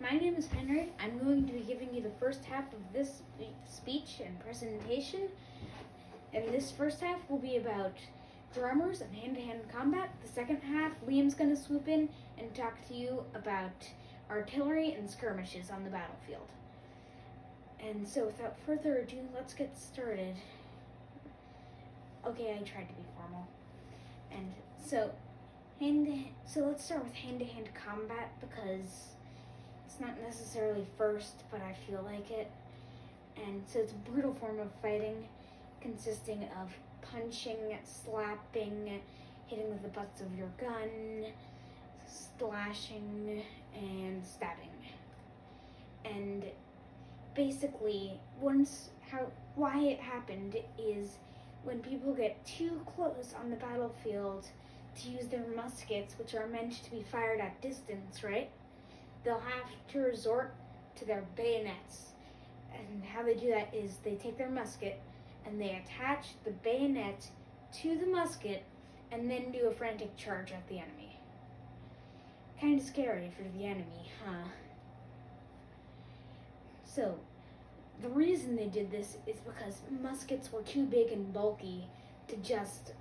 my name is Henry. I'm going to be giving you the first half of this speech and presentation. And this first half will be about drummers and hand-to-hand combat. The second half, Liam's going to swoop in and talk to you about artillery and skirmishes on the battlefield. And so without further ado, let's get started. Okay, I tried to be formal. And so let's start with hand-to-hand combat because it's not necessarily first, but I feel like it. And so it's a brutal form of fighting consisting of punching, slapping, hitting with the butts of your gun, slashing, and stabbing. And basically, why it happened is when people get too close on the battlefield to use their muskets, which are meant to be fired at distance, right? They'll have to resort to their bayonets. And how they do that is they take their musket and they attach the bayonet to the musket and then do a frantic charge at the enemy. Kind of scary for the enemy, huh? So, the reason they did this is because muskets were too big and bulky to just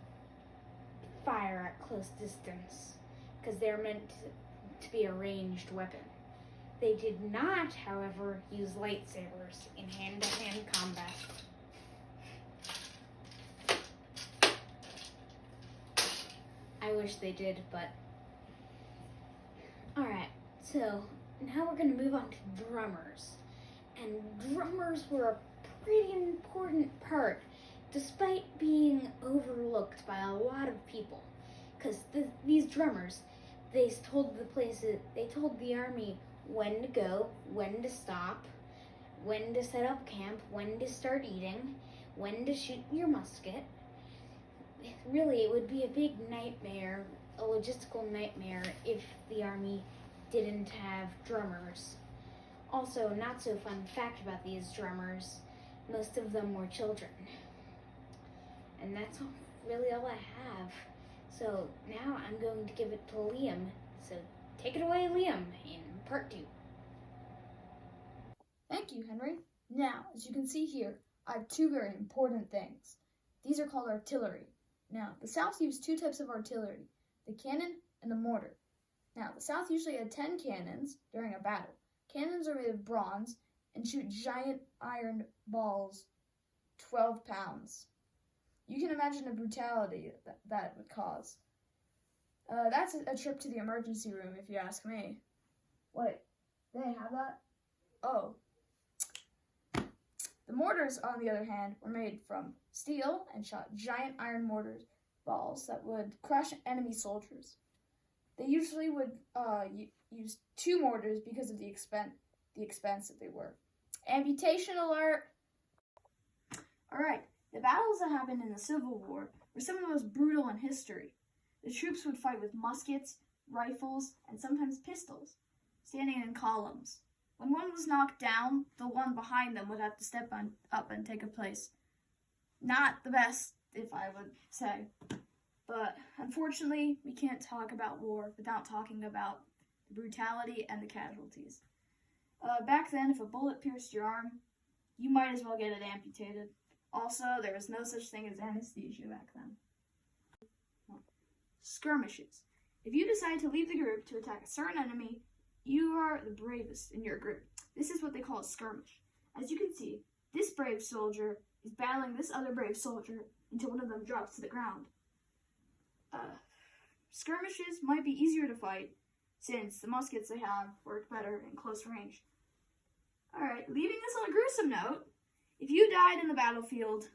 fire at close distance, because they're meant to be a ranged weapon. They did not, however, use lightsabers in hand-to-hand combat. I wish they did, but... Alright, so now we're going to move on to drummers. And drummers were a pretty important part, despite being overlooked by a lot of people. Because these drummers, they told the army when to go, when to stop, when to set up camp, when to start eating, when to shoot your musket. Really, it would be a big nightmare, a logistical nightmare, if the army didn't have drummers. Also, not so fun fact about these drummers, most of them were children. And that's really all I have. So now I'm going to give it to Liam. So take it away, Liam, in part 2. Thank you, Henry. Now, as you can see here, I have two very important things. These are called artillery. Now, the South used two types of artillery, the cannon and the mortar. Now, the South usually had 10 cannons during a battle. Cannons are made of bronze and shoot giant iron balls 12 pounds. You can imagine the brutality that would cause. That's a trip to the emergency room, if you ask me. Wait, they have that? Oh. The mortars, on the other hand, were made from steel and shot giant iron mortar balls that would crush enemy soldiers. They usually would use 2 mortars because of the expense that they were. Amputation alert! Alright, the battles that happened in the Civil War were some of the most brutal in history. The troops would fight with muskets, rifles, and sometimes pistols, standing in columns. When one was knocked down, the one behind them would have to step up and take a place. Not the best, if I would say. But unfortunately, we can't talk about war without talking about the brutality and the casualties. Back then, if a bullet pierced your arm, you might as well get it amputated. Also, there was no such thing as anesthesia back then. Skirmishes. If you decide to leave the group to attack a certain enemy, you are the bravest in your group. This is what they call a skirmish. As you can see, this brave soldier is battling this other brave soldier until one of them drops to the ground. Skirmishes might be easier to fight since the muskets they have work better in close range. Alright, leaving this on a gruesome note, if you died in the battlefield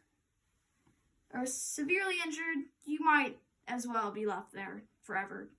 or severely injured, you might as well be left there forever.